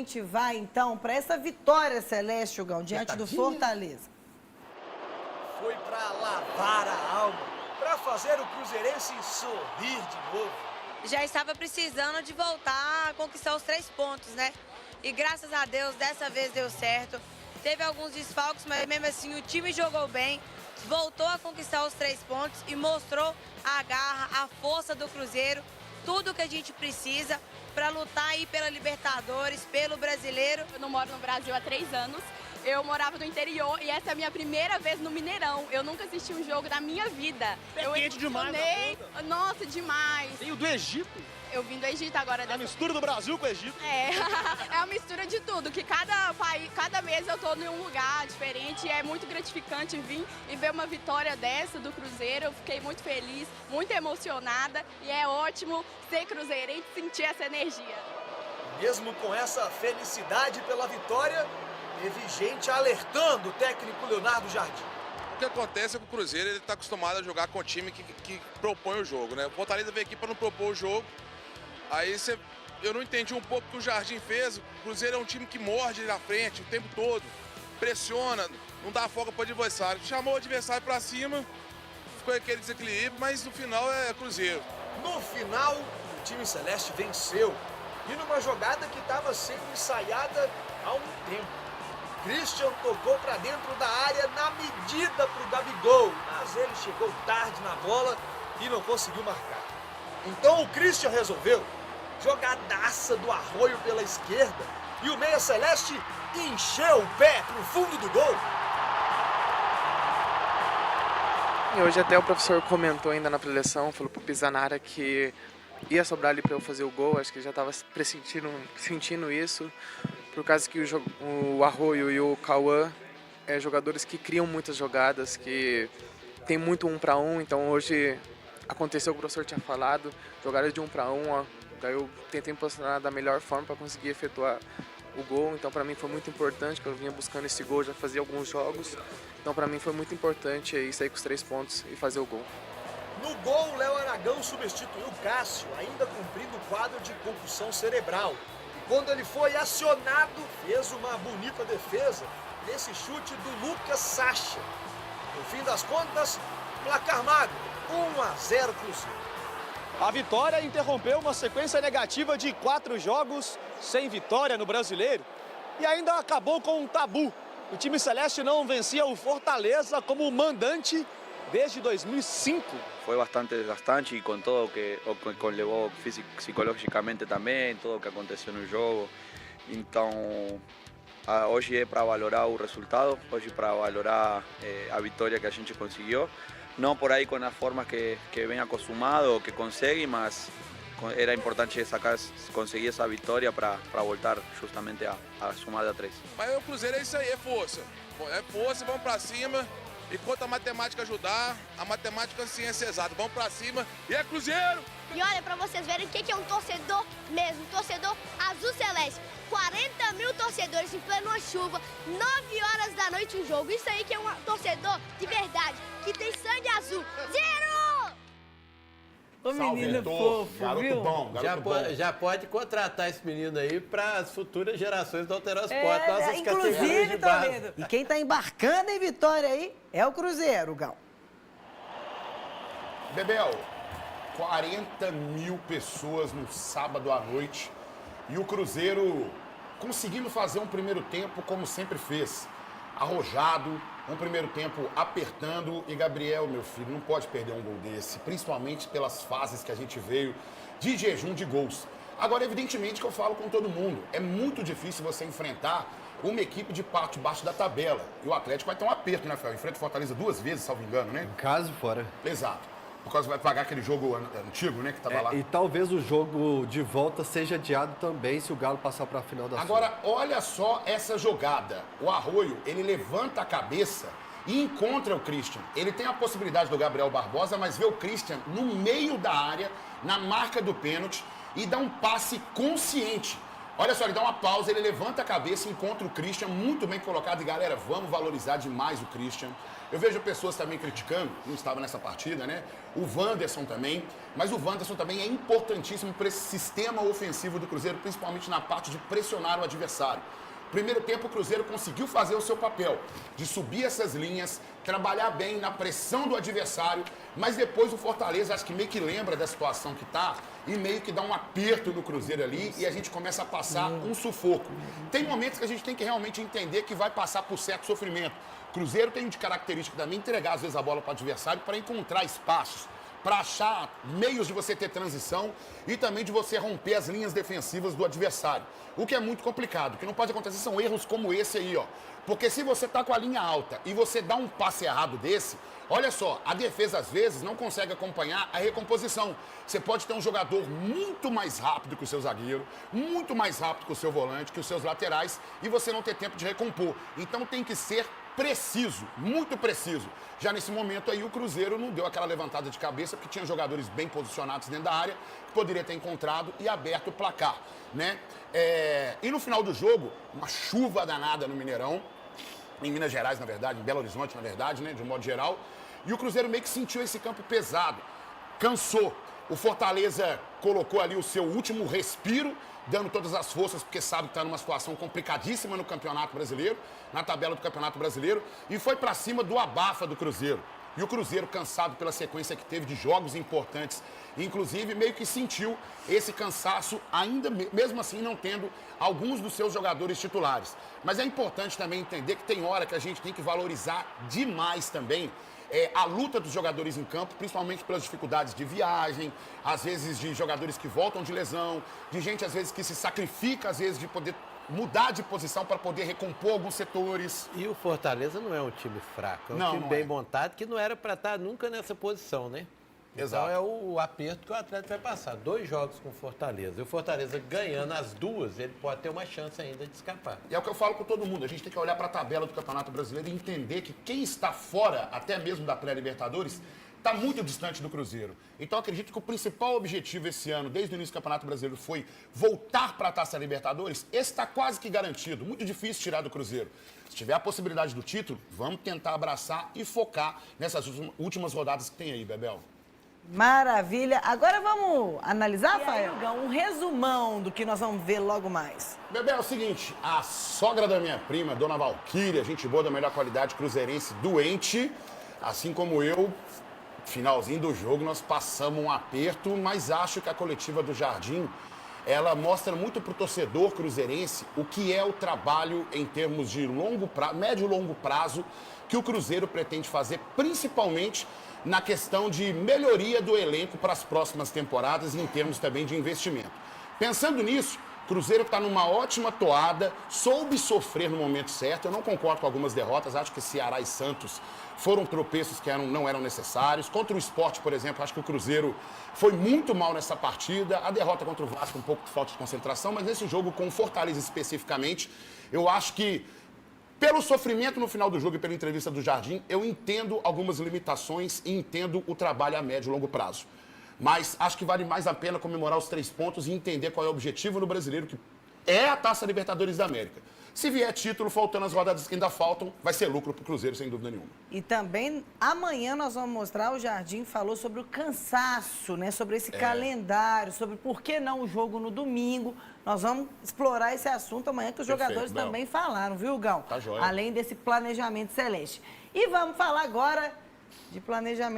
gente vai, então, para essa vitória celeste, Gão, diante do Fortaleza? Foi para lavar a alma, para fazer o cruzeirense sorrir de novo. Já estava precisando de voltar a conquistar os 3 pontos, né? E graças a Deus, dessa vez deu certo. Teve alguns desfalques, mas mesmo assim o time jogou bem, voltou a conquistar os 3 pontos e mostrou a garra, a força do Cruzeiro, tudo que a gente precisa para lutar aí pela Libertadores, pelo Brasileiro. Eu não moro no Brasil há 3 anos. Eu morava no interior e essa é a minha primeira vez no Mineirão. Eu nunca assisti um jogo da minha vida. É quente demais. Nossa, demais. Tem o do Egito. Eu vim do Egito agora. A mistura do Brasil com o Egito. É, é uma mistura de tudo, que cada mês eu tô em um lugar diferente e é muito gratificante vir e ver uma vitória dessa do Cruzeiro. Eu fiquei muito feliz, muito emocionada e é ótimo ser cruzeirense e sentir essa energia. Mesmo com essa felicidade pela vitória, teve gente alertando o técnico Leonardo Jardim. O que acontece é que o Cruzeiro está acostumado a jogar com o time que propõe o jogo, né? O Fortaleza veio aqui para não propor o jogo. Aí eu não entendi um pouco o que o Jardim fez. O Cruzeiro é um time que morde na frente o tempo todo, pressiona, não dá folga para o adversário. Chamou o adversário para cima, ficou aquele desequilíbrio, mas no final é Cruzeiro. No final, o time celeste venceu. E numa jogada que estava sendo ensaiada há um tempo. Christian tocou para dentro da área na medida para o Gabigol, mas ele chegou tarde na bola e não conseguiu marcar. Então o Christian resolveu. Jogadaça do Arroio pela esquerda e o meia celeste encheu o pé pro fundo do gol. E hoje até o professor comentou ainda na preleção, falou pro Pizanara que ia sobrar ali para eu fazer o gol, acho que ele já estava sentindo isso, por causa que o Arroio e o Cauã é jogadores que criam muitas jogadas, que tem muito 1 para 1, então hoje aconteceu o que o professor tinha falado, jogada de 1 para 1, daí eu tentei me posicionar da melhor forma para conseguir efetuar o gol, então para mim foi muito importante, que eu vinha buscando esse gol, já fazia alguns jogos, então para mim foi muito importante aí sair com os 3 pontos e fazer o gol. No gol, Léo Aragão substituiu Cássio, ainda cumprindo o quadro de concussão cerebral. E quando ele foi acionado, fez uma bonita defesa nesse chute do Lucas Sacha. No fim das contas, placar magro, 1-0 Cruzeiro. A vitória interrompeu uma sequência negativa de 4 jogos sem vitória no Brasileiro e ainda acabou com um tabu. O time celeste não vencia o Fortaleza como mandante desde 2005. Fue bastante desgastante y con todo que conllevó psicologicamente também, tudo o que aconteceu no jogo. Então, hoje é para valorar o resultado, hoje para valorar a vitória que a gente conseguiu. Não por aí com as formas que vem acostumado ou que consegue, mas era importante conseguir essa vitória para voltar justamente a sumar de a 3. Mas o Cruzeiro é isso aí, é força. É força, vamos para cima. Enquanto a matemática ajudar, a matemática é ciência exata. Vamos pra cima e é Cruzeiro! E olha, pra vocês verem o que é um torcedor mesmo, torcedor azul celeste. 40 mil torcedores em plena chuva, 9 horas da noite um jogo. Isso aí que é um torcedor de verdade, que tem sangue azul. Zero! O menino fofo, garoto viu? bom, garoto bom. Já pode contratar esse menino aí para as futuras gerações do Alterar Esporte, nossas categorias inclusive, de base. Toledo, e quem tá embarcando em vitória aí é o Cruzeiro, Gão. Bebel, 40 mil pessoas no sábado à noite e o Cruzeiro conseguindo fazer um primeiro tempo como sempre fez. Arrojado, um primeiro tempo apertando e Gabriel, meu filho, não pode perder um gol desse, principalmente pelas fases que a gente veio de jejum de gols. Agora, evidentemente que eu falo com todo mundo, é muito difícil você enfrentar uma equipe de parte baixo da tabela. E o Atlético vai ter um aperto, né, Fel? Enfrenta o Fortaleza 2 vezes, salvo engano, né? Em casa e fora. Exato. Por causa vai pagar aquele jogo antigo, né, que tava lá. E talvez o jogo de volta seja adiado também se o Galo passar para a final da Agora, olha só essa jogada. O Arroio, ele levanta a cabeça e encontra o Christian. Ele tem a possibilidade do Gabriel Barbosa, mas vê o Christian no meio da área, na marca do pênalti, e dá um passe consciente. Olha só, ele dá uma pausa, ele levanta a cabeça, encontra o Christian, muito bem colocado. E galera, vamos valorizar demais o Christian. Eu vejo pessoas também criticando, não estava nessa partida, né? O Wanderson também. Mas o Wanderson também é importantíssimo para esse sistema ofensivo do Cruzeiro, principalmente na parte de pressionar o adversário. Primeiro tempo, o Cruzeiro conseguiu fazer o seu papel, de subir essas linhas, trabalhar bem na pressão do adversário, mas depois o Fortaleza, acho que meio que lembra da situação que tá e meio que dá um aperto no Cruzeiro ali e a gente começa a passar um sufoco. Tem momentos que a gente tem que realmente entender que vai passar por certo sofrimento. O Cruzeiro tem de característica também entregar às vezes a bola para o adversário para encontrar espaços, para achar meios de você ter transição e também de você romper as linhas defensivas do adversário. O que é muito complicado. O que não pode acontecer são erros como esse aí, ó. Porque se você tá com a linha alta e você dá um passe errado desse, olha só, a defesa às vezes não consegue acompanhar a recomposição. Você pode ter um jogador muito mais rápido que o seu zagueiro, muito mais rápido que o seu volante, que os seus laterais, e você não ter tempo de recompor. Então tem que ser preciso, muito preciso. Já nesse momento aí o Cruzeiro não deu aquela levantada de cabeça, porque tinha jogadores bem posicionados dentro da área, que poderia ter encontrado e aberto o placar, né? E no final do jogo, uma chuva danada no Mineirão, em Minas Gerais, na verdade, em Belo Horizonte, na verdade, né, de um modo geral, e o Cruzeiro meio que sentiu esse campo pesado, cansou. O Fortaleza colocou ali o seu último respiro, dando todas as forças, porque sabe que está numa situação complicadíssima no Campeonato Brasileiro, na tabela do Campeonato Brasileiro, e foi para cima do abafa do Cruzeiro. E o Cruzeiro, cansado pela sequência que teve de jogos importantes, inclusive meio que sentiu esse cansaço, ainda mesmo assim não tendo alguns dos seus jogadores titulares. Mas é importante também entender que tem hora que a gente tem que valorizar demais também a luta dos jogadores em campo, principalmente pelas dificuldades de viagem, às vezes de jogadores que voltam de lesão, de gente às vezes que se sacrifica, às vezes de poder mudar de posição para poder recompor alguns setores. E o Fortaleza não é um time fraco, é um time bem montado que não era para estar nunca nessa posição, né? Exato. Então é o aperto que o Atlético vai passar. 2 jogos com o Fortaleza. E o Fortaleza ganhando as duas, ele pode ter uma chance ainda de escapar. E é o que eu falo com todo mundo. A gente tem que olhar para a tabela do Campeonato Brasileiro e entender que quem está fora, até mesmo da pré-Libertadores, está muito distante do Cruzeiro. Então, acredito que o principal objetivo esse ano, desde o início do Campeonato Brasileiro, foi voltar para a Taça Libertadores. Esse está quase que garantido. Muito difícil tirar do Cruzeiro. Se tiver a possibilidade do título, vamos tentar abraçar e focar nessas últimas rodadas que tem aí, Bebel. Maravilha. Agora vamos analisar, Rafael? Um resumão do que nós vamos ver logo mais. Bebel, é o seguinte, a sogra da minha prima, Dona Valquíria, gente boa da melhor qualidade, cruzeirense, doente, assim como eu. Finalzinho do jogo, nós passamos um aperto, mas acho que a coletiva do Jardim, ela mostra muito para o torcedor cruzeirense o que é o trabalho em termos de médio e longo prazo que o Cruzeiro pretende fazer, principalmente na questão de melhoria do elenco para as próximas temporadas e em termos também de investimento. Pensando nisso, o Cruzeiro está numa ótima toada, soube sofrer no momento certo. Eu não concordo com algumas derrotas, acho que Ceará e Santos foram tropeços que não eram necessários. Contra o Sport, por exemplo, acho que o Cruzeiro foi muito mal nessa partida. A derrota contra o Vasco, um pouco de falta de concentração, mas nesse jogo com o Fortaleza especificamente, eu acho que pelo sofrimento no final do jogo e pela entrevista do Jardim, eu entendo algumas limitações e entendo o trabalho a médio e longo prazo. Mas acho que vale mais a pena comemorar os 3 pontos e entender qual é o objetivo no brasileiro, que é a Taça Libertadores da América. Se vier título, faltando as rodadas que ainda faltam, vai ser lucro para o Cruzeiro, sem dúvida nenhuma. E também, amanhã nós vamos mostrar, o Jardim falou sobre o cansaço, né? Sobre esse calendário, sobre por que não o jogo no domingo. Nós vamos explorar esse assunto amanhã, que os jogadores também falaram, viu, Gão? Tá joia. Além desse planejamento celeste. E vamos falar agora de planejamento